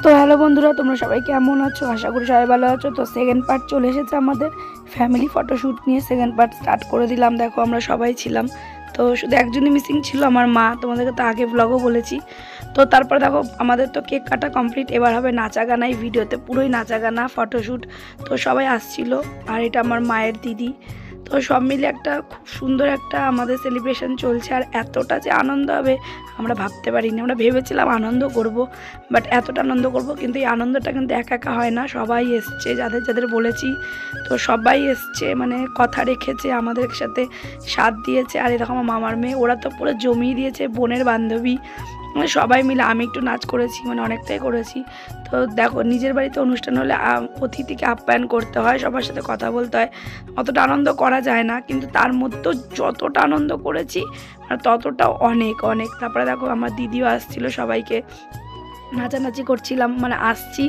তো হ্যালো বন্ধুরা, তোমরা সবাই কেমন আছো? আশা করি সবাই ভালো আছো। তো সেকেন্ড পার্ট চলে এসেছে আমাদের ফ্যামিলি ফটোশ্যুট নিয়ে। সেকেন্ড পার্ট স্টার্ট করে দিলাম। দেখো আমরা সবাই ছিলাম, তো শুধু একজনই মিসিং ছিল, আমার মা। তোমাদেরকে তো আগে ব্লগও বলেছি। তো তারপর দেখো আমাদের তো কেক কাটা কমপ্লিট, এবার হবে নাচা গানা। এই ভিডিওতে পুরোই নাচা গানা ফটোশ্যুট। তো সবাই আসছিল, আর এটা আমার মায়ের দিদি। তো সব মিলে একটা খুব সুন্দর একটা আমাদের সেলিব্রেশন চলছে। আর এতটা যে আনন্দ হবে আমরা ভাবতে পারিনি। আমরা ভেবেছিলাম আনন্দ করব, বাট এতটা আনন্দ করব, কিন্তু এই আনন্দটা কিন্তু একা একা হয় না। সবাই এসছে, যাদের যাদের বলেছি তো সবাই এসছে, মানে কথা রেখেছে, আমাদের সাথে সাথ দিয়েছে। আর এরকম আমার মামার মেয়ে, ওরা তো পুরো জমিয়ে দিয়েছে, বোনের বান্ধবী, মানে সবাই মিলে। আমি একটু নাচ করেছি, মানে অনেকটাই করেছি। তো দেখো, নিজের বাড়িতে অনুষ্ঠান হলে অতিথিকে আপ্যায়ন করতে হয়, সবার সাথে কথা বলতে হয়। অতটা আনন্দ করা যায় না, কিন্তু তার মধ্যেও যতটা আনন্দ করেছি আর ততটা অনেক অনেক। তারপরে দেখো আমার দিদিও আসছিল, সবাইকে নাচানাচি করছিলাম, মানে আসছি,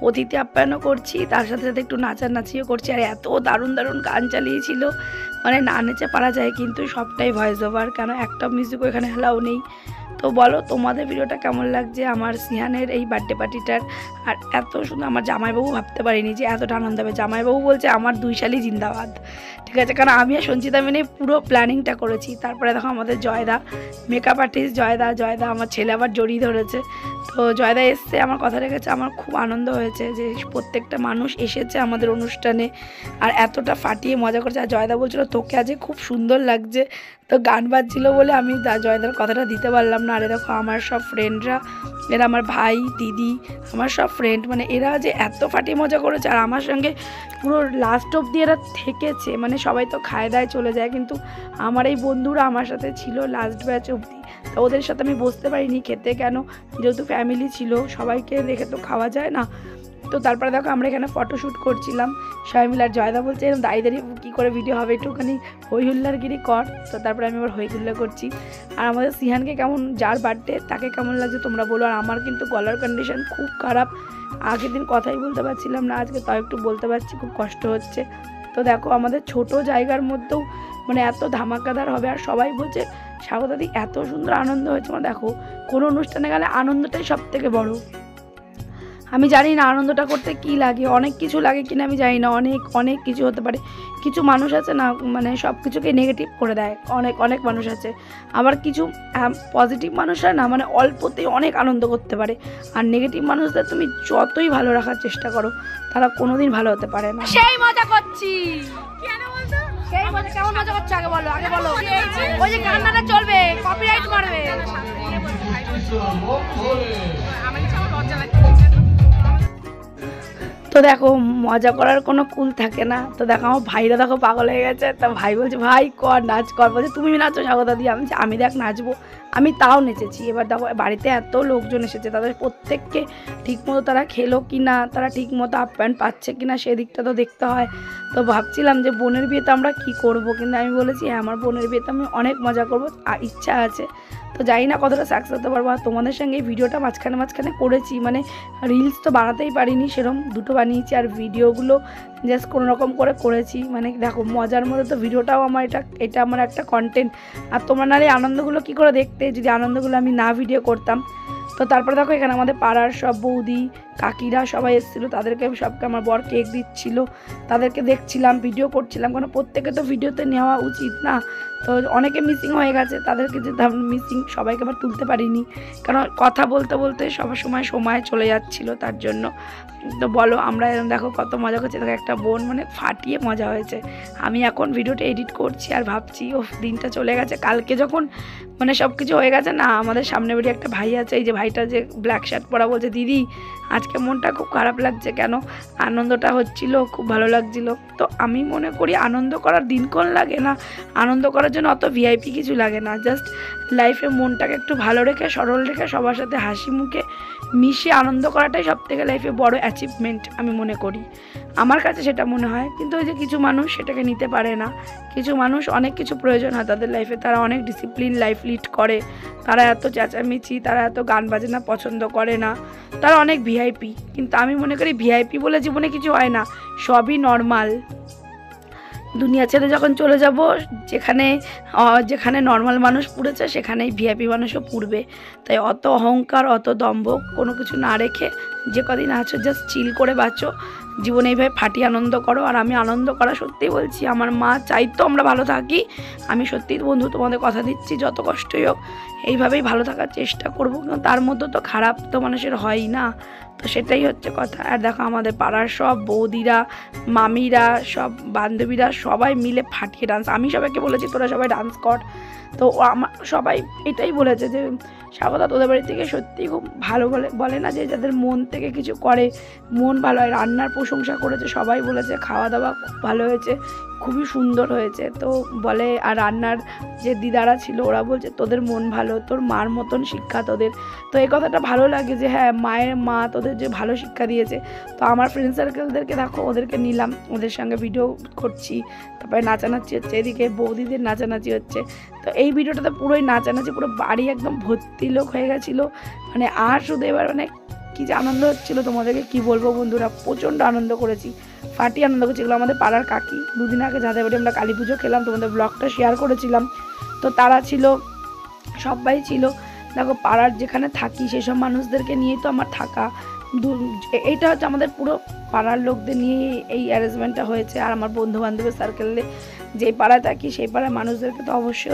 অতিথি আপ্যায়নও করছি, তার সাথে সাথে একটু নাচানাচিও করছি। আর এত দারুণ দারুণ গান চালিয়েছিল, মানে না নেচে পারা যায়, কিন্তু সবটাই ভয়েস ওভার, কেন একটা মিউজিকও এখানে হেলাও নেই। তো বলো তোমাদের ভিডিওটা কেমন লাগছে আমার সিহানের এই বার্থডে পার্টিটার। আর এত সুন্দর, আমার জামাইবাবু ভাবতে পারিনি যে এতটা আনন্দ হবে। জামাইবাবু বলছে আমার 2 শালি জিন্দাবাদ, ঠিক আছে, কারণ আমি আর সঞ্চিতা মিলে পুরো প্ল্যানিংটা করেছি। তারপরে দেখো আমাদের জয়দা, মেকআপ আর্টিস্ট জয়দা আমার ছেলে আবার জড়িয়ে ধরেছে। তো জয়দা এসছে, আমার কথা রেখেছে। আমার খুব আনন্দ হয়েছে যে প্রত্যেকটা মানুষ এসেছে আমাদের অনুষ্ঠানে, আর এতটা ফাটিয়ে মজা করছে। আর জয়দা বলছিল তোকে আজ খুব সুন্দর লাগছে। তো গান বাজছিল বলে আমি জয়দার কথাটা দিতে পারলাম না। আর দেখো আমার সব ফ্রেন্ডরা, এরা আমার ভাই দিদি, আমার সব ফ্রেন্ড, মানে এরা যে এত ফাটিয়ে মজা করেছে। আর আমার সঙ্গে পুরো লাস্ট অবধি এরা থেকেছে, মানে সবাই তো খায় দায় চলে যায়, কিন্তু আমার এই বন্ধুরা আমার সাথে ছিল লাস্ট ব্যাচ অবধি। তো ওদের সাথে আমি বসতে পারিনি খেতে, কেন, যেহেতু ফ্যামিলি ছিল, সবাইকে রেখে তো খাওয়া যায় না। তো তারপরে দেখো আমরা এখানে ফটোশ্যুট করছিলাম সবাই মিলে। আর জয়দা বলছে এরকম দাঁড়িয়ে কী করে ভিডিও হবে, একটুখানি হই হুল্লারগিরি কর। তো তারপরে আমি আবার হই হুল্লা করছি। আর আমাদের সিহানকে কেমন, যার বার্থডে তাকে কেমন লাগছে তোমরা বলো। আর আমার কিন্তু গলার কন্ডিশন খুব খারাপ, আগের দিন কথাই বলতে পারছিলাম না, আজকে তাও একটু বলতে পারছি, খুব কষ্ট হচ্ছে। তো দেখো আমাদের ছোট জায়গার মধ্যেও মানে এত ধামাকাদার হবে। আর সবাই বলছে স্বাগতাদি এত সুন্দর আনন্দ হয়েছে। মানে দেখো, কোনো অনুষ্ঠানে গেলে আনন্দটাই সব থেকে বড়। আমি জানি না আনন্দটা করতে কি লাগে, অনেক কিছু লাগে কিনা আমি জানি না, অনেক অনেক কিছু হতে পারে। কিছু মানুষ আছে না, মানে সব কিছুকে নেগেটিভ করে দেয়, অনেক অনেক মানুষ আছে। আবার কিছু পজিটিভ মানুষরা না, মানে অল্পতেই অনেক আনন্দ করতে পারে। আর নেগেটিভ মানুষদের তুমি যতই ভালো রাখার চেষ্টা করো, তারা কোনোদিন ভালো হতে পারে না। সেই মজা করছি, সেই মজা, কেমন মজা করছো আগে বলো, আগে বলো। ওই যে কান্নাটা চলবে, কপিরাইট মারবে। তো দেখো মজা করার কোনো কুল থাকে না। তো দেখো আমার ভাইরা দেখো পাগল হয়ে গেছে। তা ভাই বলছে ভাই কর, নাচ কর। বলছে তুমি নাচো স্বাগতা দিয়ে। আমি দেখ নাচবো, আমি তাও নেচেছি। এবার দেখো বাড়িতে এত লোকজন এসেছে, তাদের প্রত্যেককে ঠিকমতো তারা খেলো কি না, তারা ঠিকমতো আপ্যায়ন পাচ্ছে কি না, সেদিকটা তো দেখতে হয়। তো ভাবছিলাম যে বোনের বিয়েতে আমরা কি করব, কিন্তু আমি বলেছি হ্যাঁ আমার বোনের বিয়েতে আমি অনেক মজা করবো, ইচ্ছা আছে। তো জানি না কতটা সাকসেস হতে পারবো। আর তোমাদের সঙ্গে এই ভিডিওটা মাঝখানে করেছি, মানে রিলস তো বানাতেই পারিনি, সেরকম 2টো বানিয়েছি। আর ভিডিওগুলো জাস্ট কোনো রকম করে করেছি, মানে দেখো মজার মধ্যে তো ভিডিওটাও আমার, এটা আমার একটা কন্টেন্ট। আর তোমরা নাহলে আনন্দগুলো কী করে দেখতে, যদি আনন্দগুলো আমি না ভিডিও করতাম। তো তারপরে দেখো এখানে আমাদের পাড়ার সব বৌদি কাকিরা সবাই এসেছিলো, তাদেরকে সবকে আমার বর কেক দিচ্ছিলো, তাদেরকে দেখছিলাম, ভিডিও করছিলাম, কারণ প্রত্যেকে তো ভিডিওতে নেওয়া উচিত না। তো অনেকে মিসিং হয়ে গেছে, তাদেরকে যে মিসিং সবাইকে আবার তুলতে পারিনি, কারণ কথা বলতে বলতে সবার সময় চলে যাচ্ছিলো, তার জন্য। তো বলো আমরা এরকম দেখো কত মজা করছি। দেখো একটা বোন, মানে ফাটিয়ে মজা হয়েছে। আমি এখন ভিডিওটা এডিট করছি আর ভাবছি ও দিনটা চলে গেছে। কালকে যখন মানে সব কিছু হয়ে গেছে না, আমাদের সামনে বাড়ি একটা ভাই আছে, এই যে ভাইটা যে ব্ল্যাক শার্ট পরা, বলছে দিদি আজকে মনটা খুব খারাপ লাগছে, কেন, আনন্দটা হচ্ছিল, খুব ভালো লাগছিল। তো আমি মনে করি আনন্দ করার দিনক্ষণ লাগে না, আনন্দ করার জন্য অত ভিআইপি কিছু লাগে না। জাস্ট লাইফে মনটাকে একটু ভালো রেখে, সরল রেখে, সবার সাথে হাসি মুখে মিশে আনন্দ করাটাই সবথেকে লাইফে বড় অ্যাচিভমেন্ট আমি মনে করি, আমার কাছে সেটা মনে হয়। কিন্তু ওই যে কিছু মানুষ সেটাকে নিতে পারে না, কিছু মানুষ অনেক কিছু প্রয়োজন হয় তাদের লাইফে, তারা অনেক ডিসিপ্লিন লাইফ লিড করে, তারা এত চেঁচামেচি, তারা এত গান বাজনা পছন্দ করে না, তারা অনেক ভিআইপি। কিন্তু আমি মনে করি ভিআইপি বলে জীবনে কিছু হয় না, সবই নর্মাল। দুনিয়া ছেড়ে যখন চলে যাব, যেখানে নর্মাল মানুষ পুড়েছে সেখানেই ভিআইপি মানুষও পুড়বে। তাই অত অহংকার, অত দম্ভ কোনো কিছু না রেখে যে কদিন আছো জাস্ট চিল করে বাঁচো, জীবনে এইভাবে ফাটিয়ে আনন্দ করো। আর আমি আনন্দ করা সত্যিই বলছি, আমার মা চাইতো আমরা ভালো থাকি। আমি সত্যিই বন্ধু তোমাদের কথা দিচ্ছি, যত কষ্টই হোক এইভাবেই ভালো থাকার চেষ্টা করবো, কিন্তু তার মধ্যে তো খারাপ তো মানুষের হয়ই না, তো সেটাই হচ্ছে কথা। আর দেখো আমাদের পাড়ার সব বৌদিরা, মামিরা, সব বান্ধবীরা সবাই মিলে ফাটিয়ে ডান্স। আমি সবাইকে বলেছি তোরা সবাই ডান্স কর, তো আমার সবাই এটাই বলেছে যে স্বাগতা তোদের বাড়ি থেকে সত্যিই খুব ভালো বলে না যে যাদের মন থেকে কিছু করে মন ভালো হয়। রান্নার প্রশংসা করেছে, সবাই বলেছে খাওয়া দাওয়া খুব ভালো হয়েছে, খুবই সুন্দর হয়েছে। তো বলে আর রান্নার যে দিদারা ছিল ওরা বলছে তোদের মন ভালো, তোর মার মতন শিক্ষা তোদের। তো এই কথাটা ভালো লাগে যে হ্যাঁ মায়ের মা তোদের যে ভালো শিক্ষা দিয়েছে। তো আমার ফ্রেন্ড সার্কেলদেরকে দেখো, ওদেরকে নিলাম, ওদের সঙ্গে ভিডিও করছি, তারপরে নাচানাচি হচ্ছে, এদিকে বৌদিদের নাচানাচি হচ্ছে। তো এই ভিডিওটাতে পুরোই নাচানাচি, পুরো বাড়ি একদম ভর্তি লোক হয়ে গেছিলো। মানে আর শুধু এবার মানে কী যে আনন্দ হচ্ছিলো তোমাদেরকে কি বলবো বন্ধুরা, প্রচণ্ড আনন্দ করেছি, ফাটিয়ে আনন্দ করেছি। এগুলো আমাদের পাড়ার কাকি, দুদিন আগে যাদের বাড়ি আমরা কালী পুজো খেলাম, তোমাদের ব্লগটা শেয়ার করেছিলাম, তো তারা ছিল, সবাই ছিল। দেখো পাড়ার যেখানে থাকি সেসব মানুষদেরকে নিয়েই তো আমার থাকা, এইটা হচ্ছে আমাদের পুরো পাড়ার লোকদের নিয়ে এই অ্যারেঞ্জমেন্টটা হয়েছে। আর আমার বন্ধু বান্ধবের সার্কেলে যেই পাড়ায় থাকি সেই পাড়ার মানুষদেরকে তো অবশ্যই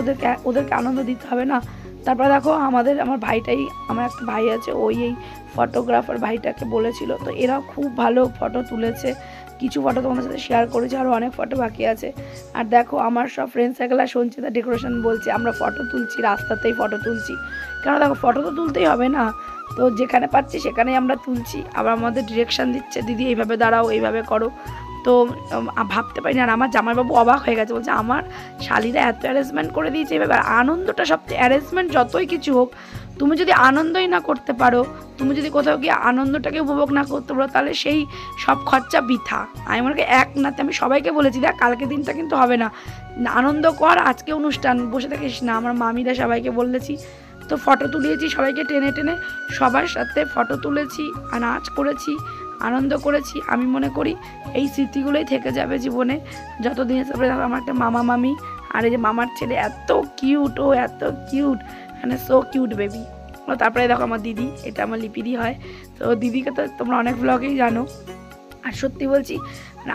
ওদেরকে আনন্দ দিতে হবে না। তারপরে দেখো আমার ভাইটাই, আমার একটা ভাই আছে, ওই এই ফটোগ্রাফার ভাইটাকে বলেছিল, তো এরাও খুব ভালো ফটো তুলেছে। কিছু ফটো তোমাদের সাথে শেয়ার করেছি, আরও অনেক ফটো বাকি আছে। আর দেখো আমার সব ফ্রেন্ড সার্কেল আর সঞ্চিতা ডেকোরেশন বলছে আমরা ফটো তুলছি, রাস্তাতেই ফটো তুলছি, কেন দেখো ফটো তো তুলতেই হবে না, তো যেখানে পাচ্ছি সেখানেই আমরা তুলছি। আবার আমাদের ডিরেকশান দিচ্ছে, দিদি এইভাবে দাঁড়াও, এইভাবে করো। তো ভাবতে পারি না, আর আমার জামাইবাবু অবাক হয়ে গেছে, বলছে আমার শালিরা এত অ্যারেঞ্জমেন্ট করে দিয়েছে এভাবে। আনন্দটা সবচেয়ে, অ্যারেঞ্জমেন্ট যতই কিছু হোক, তুমি যদি আনন্দই না করতে পারো, তুমি যদি কোথাও গিয়ে আনন্দটাকে উপভোগ না করতে পারো, তাহলে সেই সব খরচা বৃথা। আমি মনে করি এক নাতে আমি সবাইকে বলেছি দেখ কালকে দিনটা কিন্তু হবে না, আনন্দ কর, আজকে অনুষ্ঠান বসে থাকিস না। আমার মামিরা সবাইকে বলেছি, তো ফটো তুলিয়েছি সবাইকে টেনে টেনে, সবার সাথে ফটো তুলেছি, নাচ করেছি, আনন্দ করেছি। আমি মনে করি এই স্মৃতিগুলোই থেকে যাবে জীবনে যতদিন। তারপরে আমার একটা মামা মামি, আর এই যে মামার ছেলে এত কিউট, ও এত কিউট, মানে সো কিউট বেবি। তারপরে দেখো আমার দিদি, এটা আমার লিপিদি হয়, তো দিদিকে তো তোমরা অনেক ব্লগেই জানো। আর সত্যি বলছি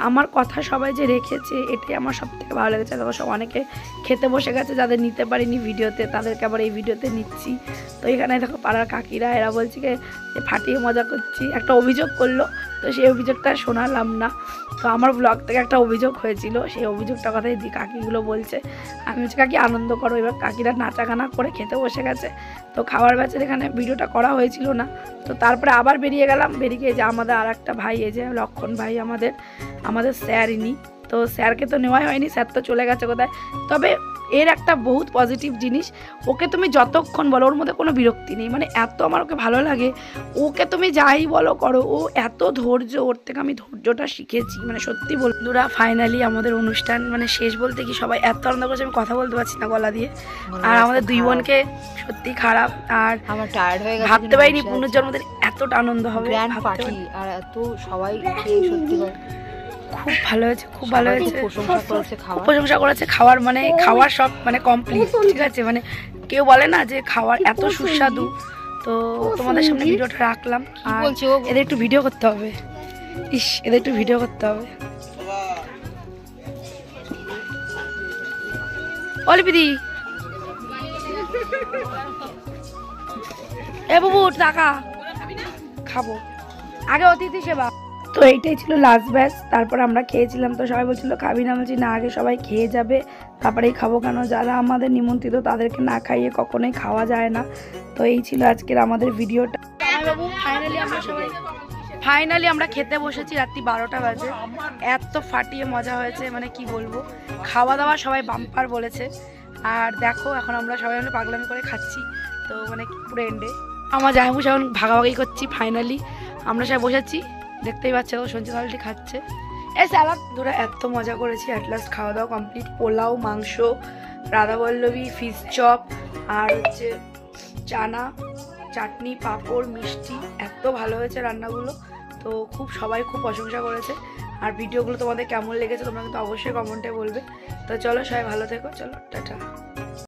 আমার কথা সবাই যে রেখেছে এটাই আমার সব থেকে ভালো লেগেছে। দেখো সব অনেকে খেতে বসে গেছে, যাদের নিতে পারিনি ভিডিওতে তাদেরকে আবার এই ভিডিওতে নিচ্ছি। তো এখানে দেখো পাড়ার কাকিরা, এরা বলছে যে ফাটিয়ে মজা করছি, একটা অভিযোগ করলো, তো সেই অভিযোগটা শোনালাম না। তো আমার ব্লগ থেকে একটা অভিযোগ হয়েছিল, সেই অভিযোগটা কথাই কাকিগুলো বলছে। আমি হচ্ছে কাকি আনন্দ করো, এবার কাকিরা নাচা গানা করে খেতে বসে গেছে। তো খাবার ব্যাচের এখানে ভিডিওটা করা হয়েছিল না, তো তারপরে আবার বেরিয়ে গেলাম। বেরিয়ে যে আমাদের আর একটা ভাই, এই যে লক্ষণ ভাই, আমাদের স্যার ইনি, তো স্যারকে তো নেওয়াই হয়নি, স্যার তো চলে গেছে কোথায়। তবে এর একটা বহুত পজিটিভ জিনিস, ওকে তুমি যতক্ষণ বলো ওর মধ্যে কোনো বিরক্তি নেই, মানে এত আমার ওকে ভালো লাগে। ওকে তুমি যাই বলো করো, ও এত ধৈর্য, ওর থেকে আমি ধৈর্যটা শিখেছি। মানে সত্যি বন্ধুরা ফাইনালি আমাদের অনুষ্ঠান মানে শেষ বলতে কি সবাই এত আনন্দ করছে, আমি কথা বলতে পারছি না গলা দিয়ে। আর আমাদের দুই বোনকে সত্যি খারাপ, আর আমার টায়ার্ড হয়ে গেছে, ভাবতে পারিনি পুনর্জন্মদের এতটা আনন্দ হবে। আর এত সবাই সত্যি খুব ভালো হয়েছে, খুব ভালো হয়েছে, প্রশংসা করেছে খাওয়ার, মানে খাওয়ার সব মানে কমপ্লিট, ঠিক আছে। মানে কেউ বলে না যে খাওয়ার এত সুস্বাদু। তো তোমাদের সামনে ভিডিওটা রাখলাম, আর এদের একটু ভিডিও করতে হবে, এদের একটু ভিডিও করতে হবে। অলিপিদি এ বাবু টাকা খাবো, আগে অতিথি সেবা। তো এইটাই ছিল লাস্ট ব্যাচ, তারপর আমরা খেয়েছিলাম। তো সবাই বলছিল খাবি না, বলছি না আগে সবাই খেয়ে যাবে তারপরেই খাবো, কেন যারা আমাদের নিমন্ত্রিত তাদেরকে না খাইয়ে কখনোই খাওয়া যায় না। তো এই ছিল আজকের আমাদের ভিডিওটা। ফাইনালি আমরা খেতে বসেছি, রাত্রি 12টা বাজে, এত ফাটিয়ে মজা হয়েছে মানে কি বলবো। খাওয়া দাওয়া সবাই বাম্পার বলেছে। আর দেখো এখন আমরা সবাই মিলে পাগলামি করে খাচ্ছি, তো মানে পুরো এন্ডে আমার জামাইবু এখন ভাগাভাগি করছি। ফাইনালি আমরা সবাই বসেছি, দেখতেই পাচ্ছ সঞ্চিতা অলরেডি খাচ্ছে। স্যালাড ধরে এত মজা করেছি। অ্যাট লাস্ট খাওয়া দাওয়া কমপ্লিট, পোলাও, মাংস, রাধাবল্লভী, ফিশ চপ, আর হচ্ছে চানা, চাটনি, পাঁপড়, মিষ্টি, এত ভালো হয়েছে রান্নাগুলো। তো সবাই খুব প্রশংসা করেছে। আর ভিডিওগুলো তোমাদের কেমন লেগেছে তোমরা কিন্তু অবশ্যই কমেন্টে বলবে। তো চলো সবাই ভালো থেকো, চলো টাটা।